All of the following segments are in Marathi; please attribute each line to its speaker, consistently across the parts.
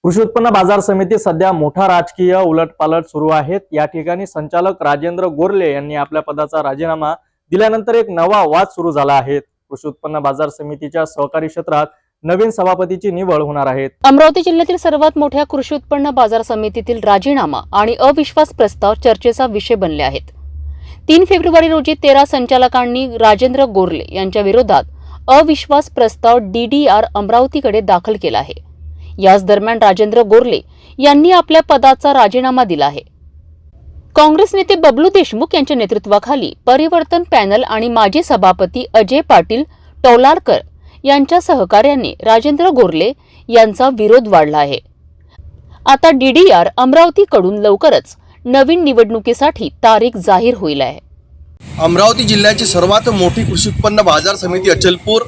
Speaker 1: कृषी उत्पन्न बाजार समिती सध्या मोठा राजकीय उलटपालट सुरू आहेत। या ठिकाणी संचालक राजेंद्र गोरले यांनी आपल्या पदाचा राजीनामा दिल्यानंतर एक नवा वाद सुरू झाला आहे। कृषी उत्पन्न बाजार समितीच्या सहकारी क्षेत्रात नवीन सभापतीची निवड होणार आहे।
Speaker 2: अमरावती जिल्ह्यातील सर्वात मोठ्या कृषी उत्पन्न बाजार समितीतील राजीनामा आणि अविश्वास प्रस्ताव चर्चेचा विषय बनले आहेत। 3 फेब्रुवारी रोजी 13 संचालकांनी राजेंद्र गोरले यांच्या विरोधात अविश्वास प्रस्ताव DDR अमरावतीकडे दाखल केला आहे। याच दरम्यान राजेंद्र गोरले यांनी आपल्या पदाचा राजीनामा दिला आहे। काँग्रेस नेते बबलू देशमुख यांच्या नेतृत्वाखाली परिवर्तन पॅनल आणि माजी सभापती अजय पाटील टौलारकर यांच्या सहकार्याने राजेंद्र गोरले यांचा विरोध वाढला आहे। आता DDR अमरावतीकडून लवकरच नवीन निवडणुकीसाठी तारीख जाहीर होईल आहे।
Speaker 3: अमरावती जिल्ह्याची सर्वात मोठी कृषी उत्पन्न बाजार समिती अचलपूर,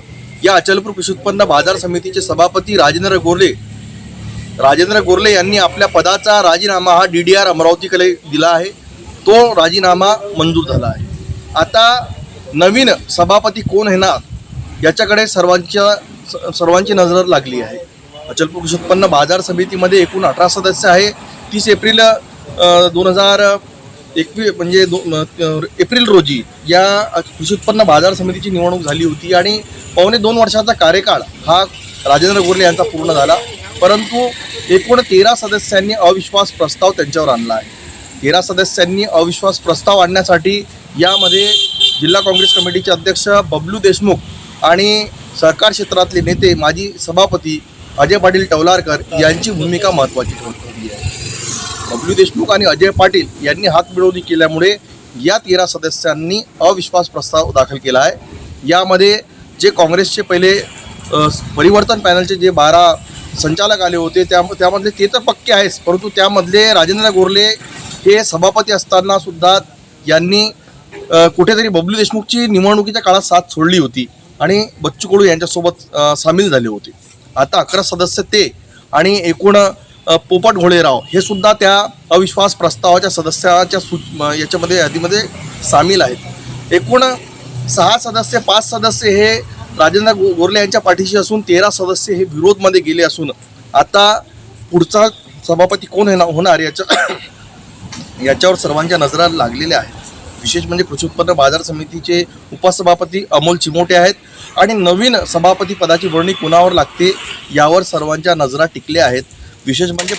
Speaker 3: या अचलपूर कृषी उत्पन्न बाजार समितीचे सभापती राजेंद्र गोरले यांनी आपल्या पदाचा राजीनामा हा DDR अमरावतीकडे दिला आहे। तो राजीनामा मंजूर झाला आहे। आता नवीन सभापती कोण येणार याच्याकडे सर्वांची नजर लागली आहे। अचलपूर कृषी उत्पन्न बाजार समितीमध्ये एकूण 18 सदस्य आहे। 30 एप्रिल 2021 म्हणजे एप्रिल रोजी या कृषी उत्पन्न बाजार समितीची निवडणूक झाली होती आणि पावणे 2 वर्षाचा कार्यकाळ हा राजेंद्र गोरले यांचा पूर्ण झाला। परंतु एकूण 13 सदस्यांनी अविश्वास प्रस्ताव त्यांच्यावर आणला आहे। 13 सदस्यांनी अविश्वास प्रस्ताव आणण्यासाठी यामध्ये जिल्हा काँग्रेस कमिटीचे अध्यक्ष बबलू देशमुख आणि सहकार क्षेत्रातले नेते माजी सभापती अजय पाटील टौलारकर यांची भूमिका महत्त्वाची ठरली आहे। बबलू देशमुख आणि अजय पाटील यांनी हातमिळवणी केल्यामुळे या 13 सदस्यांनी अविश्वास प्रस्ताव दाखल केला आहे। यामध्ये जे काँग्रेसचे पहिले परिवर्तन पॅनलचे जे 12 संचालक आले होते त्यामधले ते तर पक्के आहेच, परंतु त्यामधले राजेंद्र गोरले हे सभापती असताना सुद्धा यांनी कुठेतरी बबलू देशमुखची निवडणुकीच्या काळात साथ सोडली होती आणि बच्चू कडू यांच्यासोबत सामील झाले होते। आता 11 सदस्य ते आणि एकूण पोपट घोळेराव हे सुद्धा त्या अविश्वास प्रस्तावाच्या सदस्याच्या याच्यामध्ये यादीमध्ये सामील आहेत। एकूण 6 सदस्य 5 सदस्य हे राजेंद्र गोरले यांच्या पाठीशी असून 13 सदस्य हे विरोधमध्ये गेले असून आता पुढचा सभापती कोण होणार याच्यावर सर्वांच्या नजरा लागलेल्या आहेत। विशेष म्हणजे कृषी उत्पन्न बाजार समितीचे उपसभापती अमोल चिमोटे आहेत आणि नवीन सभापती पदाची वर्णी कुणावर लागते यावर सर्वांच्या नजरा टिकल्या आहेत। विशेष म्हणजे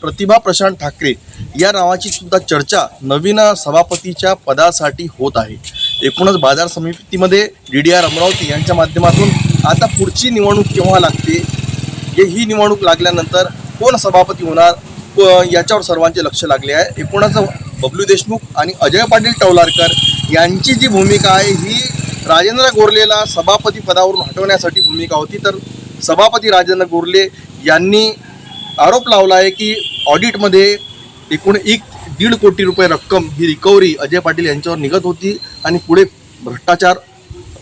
Speaker 3: प्रतिभा प्रशांत ठाकरे या नावाची सुद्धा चर्चा नवीन सभापतीच्या पदासाठी होत आहे। एकूणच बाजार समितीमध्ये DDR अमरावती यांच्या माध्यमातून आता पुढची निवडणूक केव्हा लागते, ही निवडणूक लागल्यानंतर कोण सभापती होणार याच्यावर सर्वांचे लक्ष लागले आहे। एकूणच बबलू देशमुख आणि अजय पाटील टौलारकर यांची जी भूमिका आहे ही राजेंद्र गोरलेला सभापती पदावरून हटवण्यासाठी भूमिका होती, तर सभापती राजेंद्र गोरले यांनी आरोप लावला आहे की ऑडिटमध्ये एकूण 1.5 कोटी रुपये रक्कम ही रिकव्हरी अजय पाटील यांच्यावर निघत होती आणि पुढे भ्रष्टाचार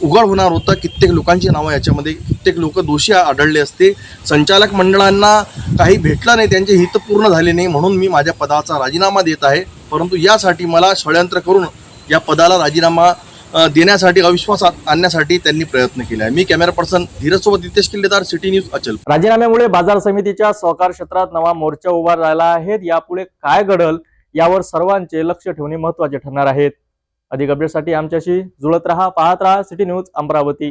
Speaker 3: उघड होणार होता। कित्येक लोकांची नावं याच्यामध्ये कित्येक लोक दोषी आढळले असते। संचालक मंडळांना काही भेटलं नाही, त्यांचे हित पूर्ण झाले नाही, म्हणून मी माझ्या पदाचा राजीनामा देत आहे। परंतु यासाठी मला षडयंत्र करून या पदाला राजीनामा देण्यासाठी अविश्वास आणण्यासाठी त्यांनी प्रयत्न केला आहे। मी कॅमेरा पर्सन धीरज सोबत नितेश किल्लेदार, सिटी न्यूज अचलपूर।
Speaker 1: राजीनाम्यामुळे बाजार समितीच्या सहकार क्षेत्रात नवा मोर्चा उभा राहिला आहे। यापुढे काय घडल यावर सर्वांचे लक्ष ठेवणे महत्त्वाचे ठरणार आहेत। अधिक अपडेटसाठी आमच्याशी जुळत रहा, पाहत रहा सिटी न्यूज अमरावती।